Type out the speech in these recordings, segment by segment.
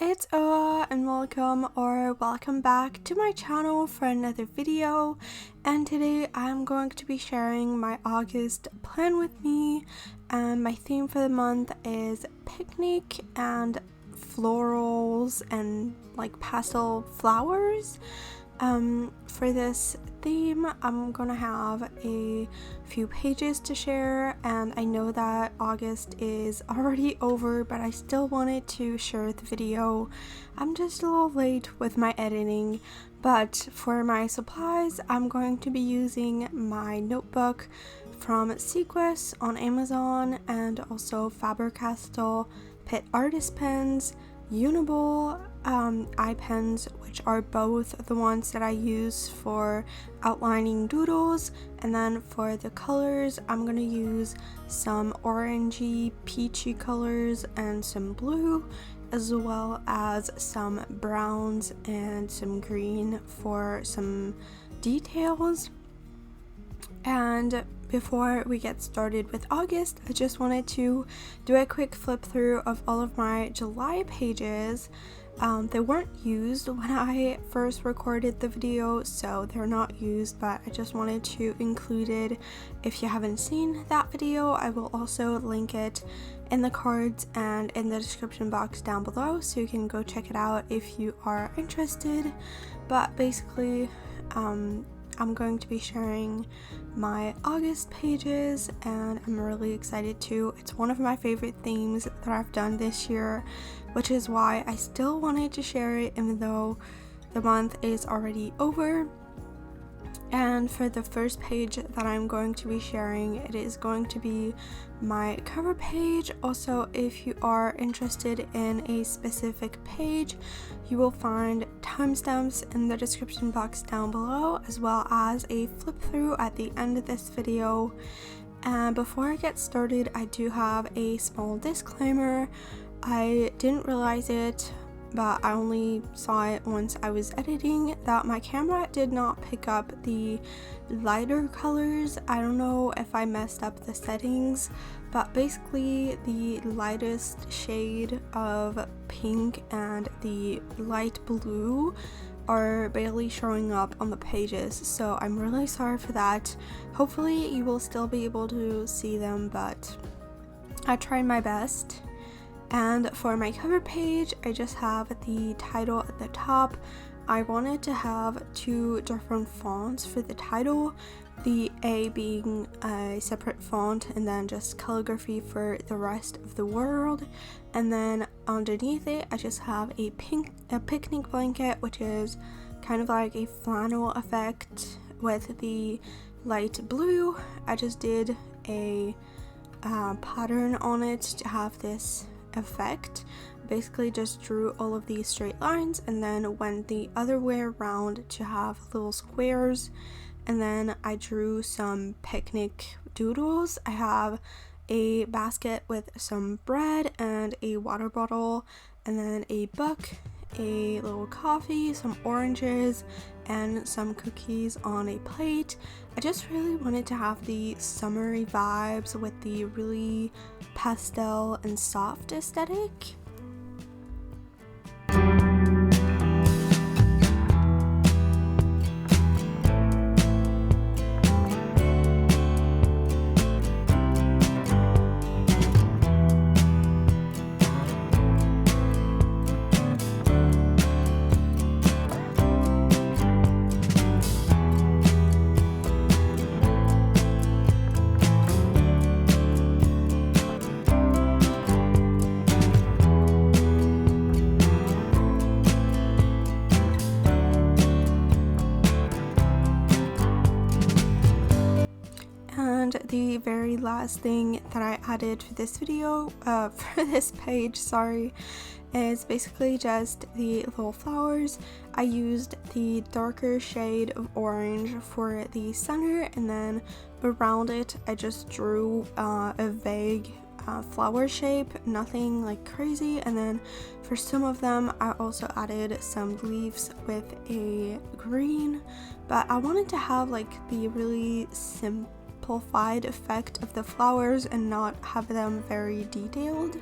it's Oa and welcome back to my channel for another video, and today I'm going to be sharing my August plan with me, and my theme for the month is picnic and florals and like pastel flowers. For this theme, I'm gonna have a few pages to share, and I know that August is already over, but I still wanted to share the video. I'm just a little late with my editing, but for my supplies, I'm going to be using my notebook from Sequest on Amazon, and also Faber Castel Pitt artist pens, Uniball eye pens, which are both the ones that I use for outlining doodles, and then for the colors I'm gonna use some orangey peachy colors and some blue, as well as some browns and some green for some details. And before we get started with August, I just wanted to do a quick flip through of all of my July pages. They weren't used when I first recorded the video, so they're not used, but I just wanted to include it. If you haven't seen that video, I will also link it in the cards and in the description box down below, so you can go check it out if you are interested. But basically, I'm going to be sharing my August pages, and I'm really excited to. It's one of my favorite themes that I've done this year, which is why I still wanted to share it even though the month is already over. And for the first page that I'm going to be sharing, it is going to be my cover page. Also, if you are interested in a specific page, you will find timestamps in the description box down below, as well as a flip through at the end of this video. And before I get started, I do have a small disclaimer. I didn't realize it, but I only saw it once I was editing, that my camera did not pick up the lighter colors. I don't know if I messed up the settings, but basically the lightest shade of pink and the light blue are barely showing up on the pages, so I'm really sorry for that. Hopefully you will still be able to see them, but I tried my best. And for my cover page, I just have the title at the top. I wanted to have two different fonts for the title, the A being a separate font and then just calligraphy for the rest of the world. And then underneath it, I just have a picnic blanket, which is kind of like a flannel effect with the light blue. I just did a pattern on it to have this effect. Basically just drew all of these straight lines and then went the other way around to have little squares, and then I drew some picnic doodles. I have a basket with some bread and a water bottle, and then a book, a little coffee, some oranges, and some cookies on a plate. I just really wanted to have the summery vibes with the really pastel and soft aesthetic. The very last thing that I added for this video, for this page, is basically just the little flowers. I used the darker shade of orange for the center, and then around it I just drew a vague flower shape, nothing like crazy. And then for some of them I also added some leaves with a green, but I wanted to have like the really simplified effect of the flowers and not have them very detailed.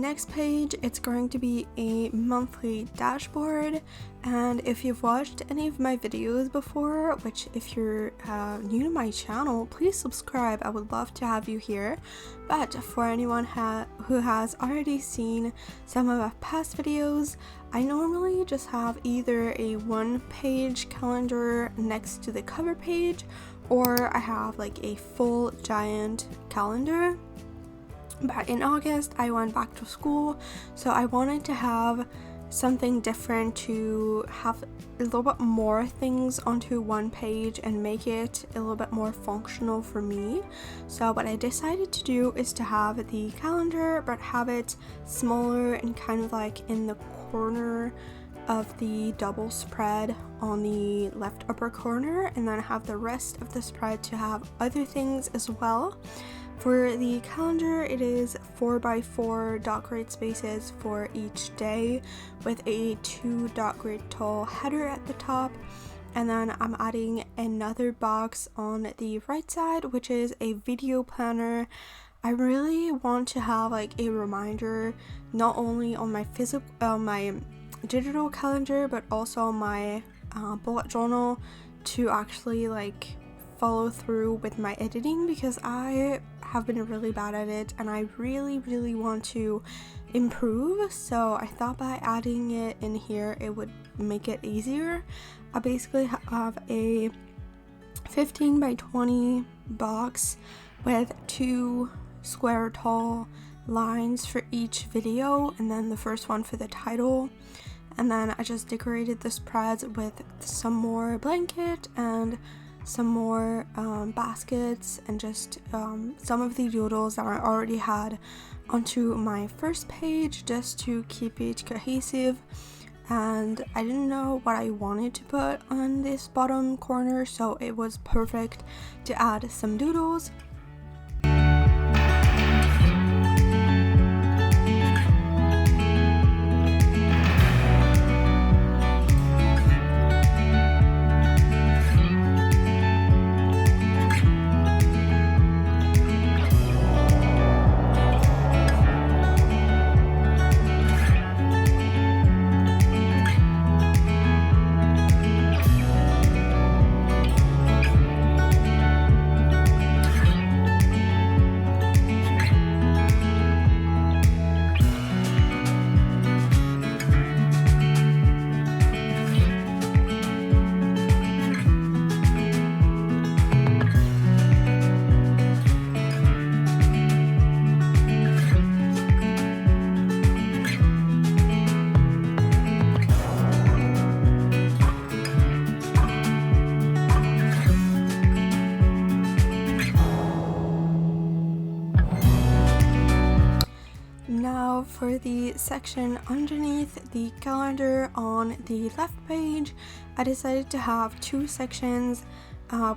next page, it's going to be a monthly dashboard, and if you've watched any of my videos before, which if you're new to my channel, please subscribe. I would love to have you here. But for anyone who has already seen some of my past videos, I normally just have either a one-page calendar next to the cover page, or I have like a full giant calendar. But in August, I went back to school, so I wanted to have something different, to have a little bit more things onto one page and make it a little bit more functional for me. So what I decided to do is to have the calendar, but have it smaller and kind of like in the corner of the double spread on the left upper corner, and then have the rest of the spread to have other things as well. For the calendar, it is 4x4 dot grid spaces for each day with a 2 dot grid tall header at the top, and then I'm adding another box on the right side, which is a video planner. I really want to have like a reminder not only on my my digital calendar, but also on my bullet journal, to actually like follow through with my editing, because I have been really bad at it and I really want to improve. So I thought by adding it in here it would make it easier. I basically have a 15 by 20 box with 2 square tall lines for each video, and then the first one for the title. And then I just decorated the spreads with some more blanket and some more baskets, and just some of the doodles that I already had onto my first page, just to keep it cohesive. And I didn't know what I wanted to put on this bottom corner, so it was perfect to add some doodles. Now for the section underneath the calendar on the left page, I decided to have 2 sections,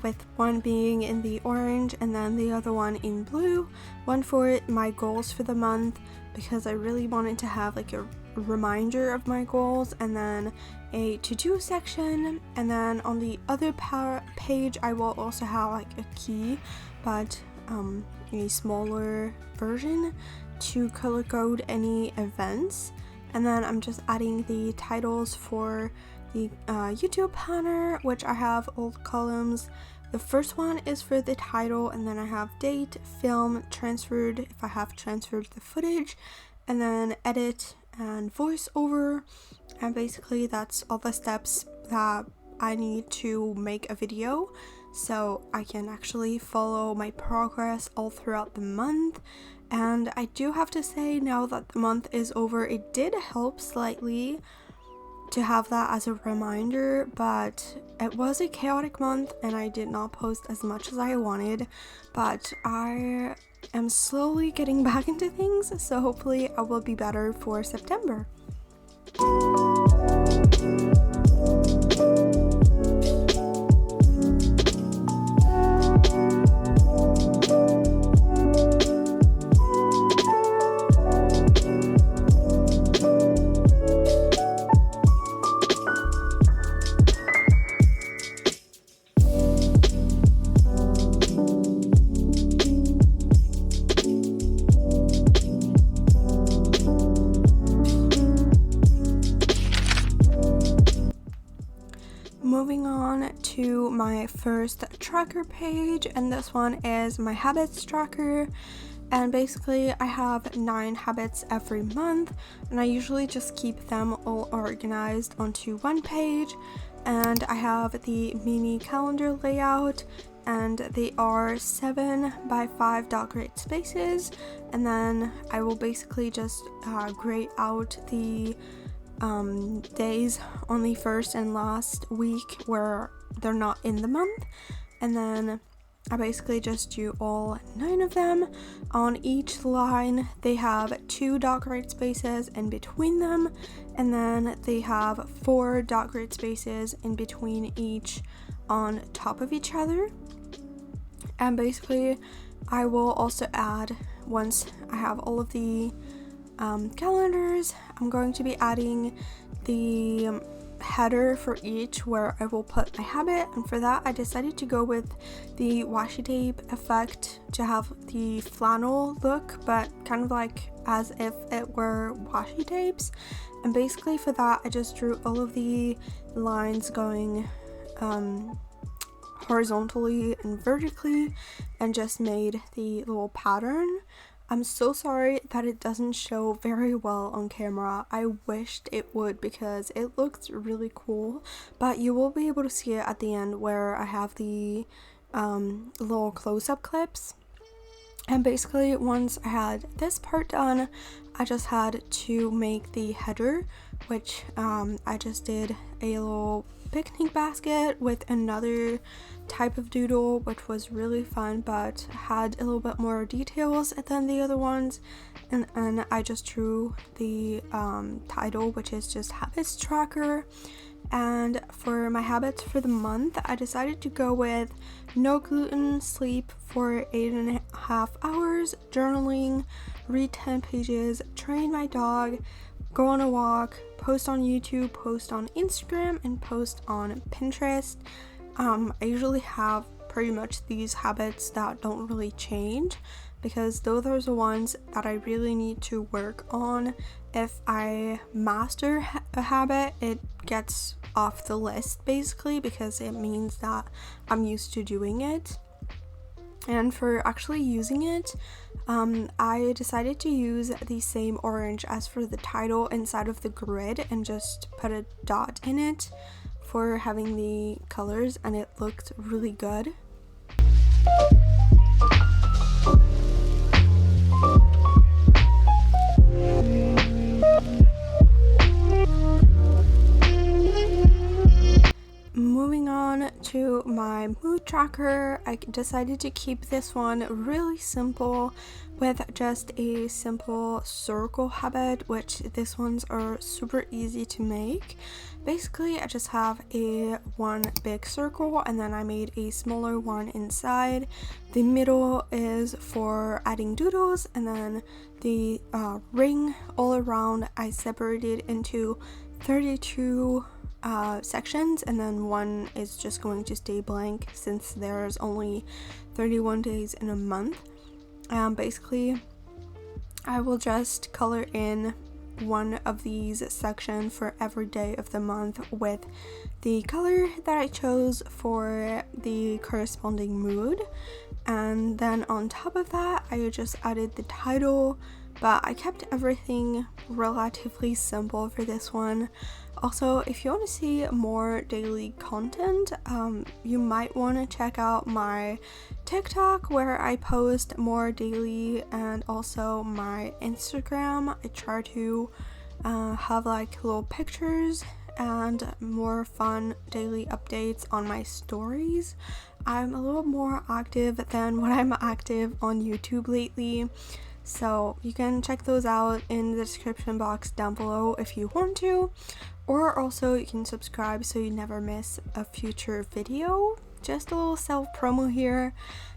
with one being in the orange and then the other one in blue. One for my goals for the month, because I really wanted to have like a reminder of my goals, and then a to-do section. And then on the other page I will also have like a key, but a smaller version, to color code any events. And then I'm just adding the titles for the YouTube planner, which I have all columns. The first one is for the title, and then I have date, film, transferred if I have transferred the footage, and then edit and voiceover. And basically that's all the steps that I need to make a video, so I can actually follow my progress all throughout the month. And I do have to say, now that the month is over, it did help slightly to have that as a reminder, but it was a chaotic month and I did not post as much as I wanted, but I am slowly getting back into things, so hopefully I will be better for September. moving on to my first tracker page, and this one is my habits tracker. And basically I have 9 habits every month, and I usually just keep them all organized onto one page. And I have the mini calendar layout, and they are 7 by 5 dot grid spaces, and then I will basically just grade out the days on the first and last week where they're not in the month, and then I basically just do all 9 of them. On each line they have 2 dot grid spaces in between them, and then they have 4 dot grid spaces in between each on top of each other. And basically I will also add, once I have all of the calendars, I'm going to be adding the header for each where I will put my habit, and for that I decided to go with the washi tape effect to have the flannel look, but kind of like as if it were washi tapes. And basically for that I just drew all of the lines going horizontally and vertically and just made the little pattern. I'm so sorry that it doesn't show very well on camera. I wished it would because it looks really cool, but you will be able to see it at the end where I have the little close-up clips. And basically once I had this part done, I just had to make the header, which I just did a little picnic basket with another type of doodle, which was really fun but had a little bit more details than the other ones. And I just drew the title, which is just habits tracker. And for my habits for the month, I decided to go with no gluten, sleep for 8.5 hours, journaling, read 10 pages, train my dog, go on a walk, post on YouTube, post on Instagram, and post on Pinterest. I usually have pretty much these habits that don't really change because those are the ones that I really need to work on. If I master a habit, it gets off the list basically because it means that I'm used to doing it. And for actually using it, I decided to use the same orange as for the title inside of the grid and just put a dot in it for having the colors, and it looked really good. Moving on to my mood tracker, I decided to keep this one really simple with just a simple circle habit, which these ones are super easy to make. Basically I just have one big circle and then I made a smaller one inside. The middle is for adding doodles, and then the ring all around I separated into 32 sections, and then one is just going to stay blank since there's only 31 days in a month. Basically I will just color in one of these sections for every day of the month with the color that I chose for the corresponding mood, and then on top of that I just added the title, but I kept everything relatively simple for this one. Also, if you want to see more daily content, you might want to check out my TikTok where I post more daily, and also my Instagram. I try to have like little pictures and more fun daily updates on my stories. I'm a little more active than what I'm active on YouTube lately, so you can check those out in the description box down below if you want to, or also you can subscribe so you never miss a future video. Just a little self promo here.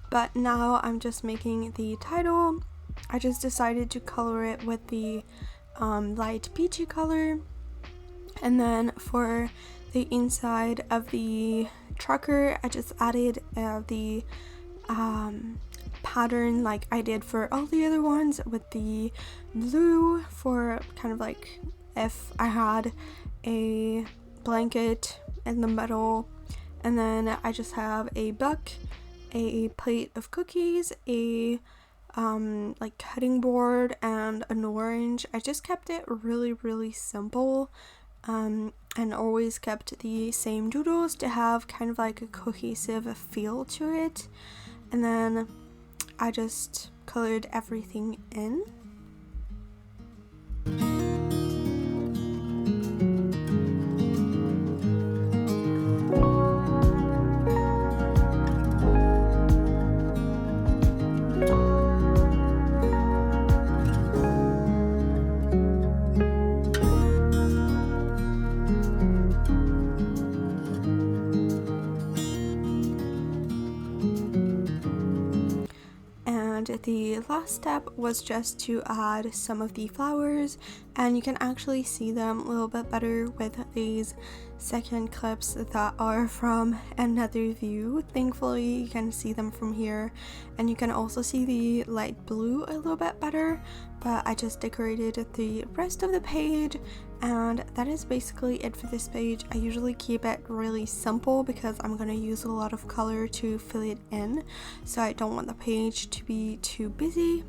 But now I'm just making the title. I just decided to color it with the light peachy color, and then for the inside of the tracker I just added the pattern like I did for all the other ones, with the blue for kind of like if I had a blanket in the middle, and then I just have a book, a plate of cookies, a like cutting board, and an orange. I just kept it really simple, and always kept the same doodles to have kind of like a cohesive feel to it. And then I just colored everything in. The last step was just to add some of the flowers, and you can actually see them a little bit better with these second clips that are from another view. Thankfully you can see them from here, and you can also see the light blue a little bit better, but I just decorated the rest of the page, and that is basically it for this page. I usually keep it really simple because I'm going to use a lot of color to fill it in, so I don't want the page to be too busy.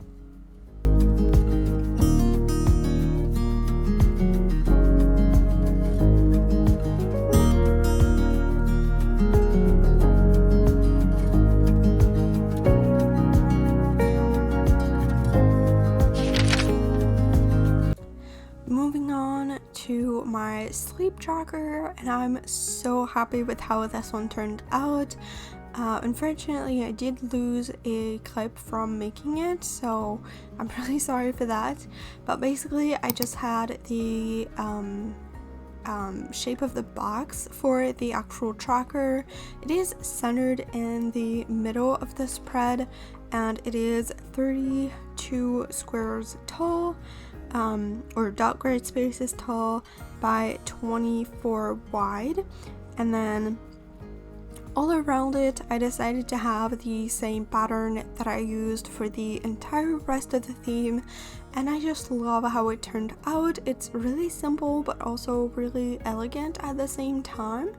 Moving on to my sleep tracker, and I'm so happy with how this one turned out. Unfortunately, I did lose a clip from making it, so I'm really sorry for that. But basically, I just had the shape of the box for the actual tracker. It is centered in the middle of the spread, and it is 32 squares tall, or dot grid spaces tall by 24 wide, and then all around it I decided to have the same pattern that I used for the entire rest of the theme, and I just love how it turned out. It's really simple but also really elegant at the same time.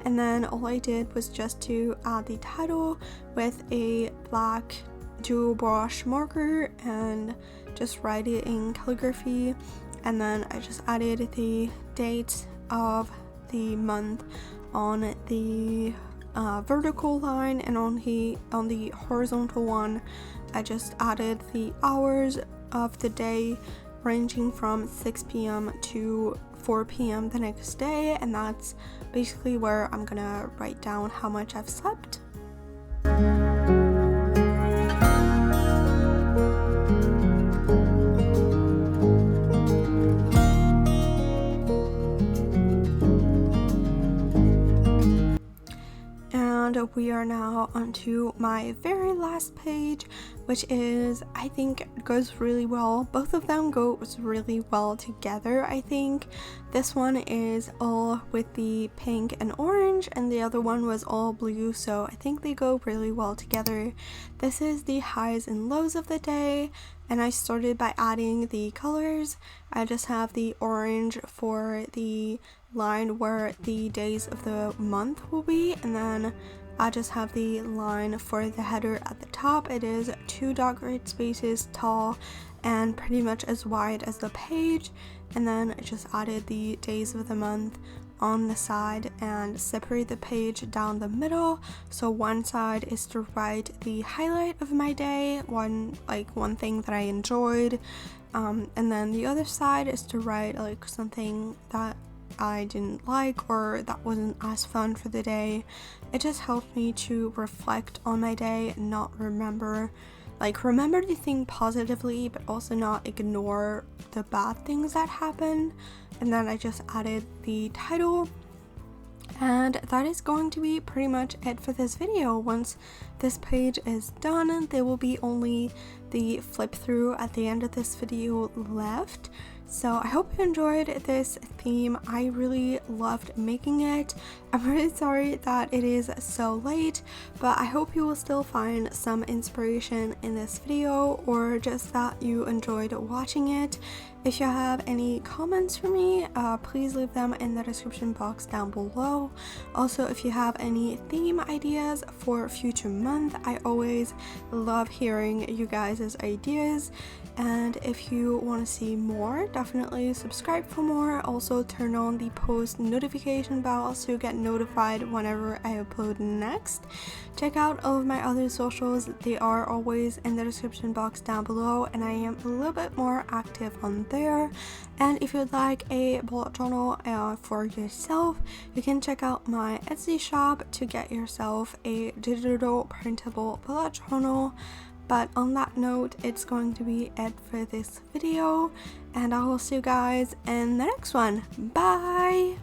And then all I did was just to add the title with a black dual brush marker and just write it in calligraphy, and then I just added the date of the month on the vertical line, and on the horizontal one I just added the hours of the day ranging from 6 p.m. to 4 p.m. the next day, and that's basically where I'm gonna write down how much I've slept. And we are now onto my very last page, which is, I think, goes really well. Both of them goes really well together. I think this one is all with the pink and orange, and the other one was all blue, so I think they go really well together. This is the highs and lows of the day, and I started by adding the colors. I just have the orange for the line where the days of the month will be, and then I just have the line for the header at the top. It is 2 dot grid spaces tall and pretty much as wide as the page, and then I just added the days of the month on the side and separate the page down the middle. So one side is to write the highlight of my day, one thing that I enjoyed, and then the other side is to write like something that I didn't like or that wasn't as fun for the day. It just helped me to reflect on my day and not remember to think positively, but also not ignore the bad things that happen. And then I just added the title, and that is going to be pretty much it for this video. Once this page is done, there will be only the flip through at the end of this video left. So I hope you enjoyed this theme. I really loved making it. I'm really sorry that it is so late, but I hope you will still find some inspiration in this video, or just that you enjoyed watching it. If you have any comments for me, please leave them in the description box down below. Also, if you have any theme ideas for future month, I always love hearing you guys' ideas. And if you want to see more, definitely subscribe for more. Also turn on the post notification bell so you get notified whenever I upload next. Check out all of my other socials, they are always in the description box down below, and I am a little bit more active on there. And if you'd like a bullet journal for yourself, you can check out my Etsy shop to get yourself a digital printable bullet journal. But on that note, it's going to be it for this video, and I will see you guys in the next one. Bye!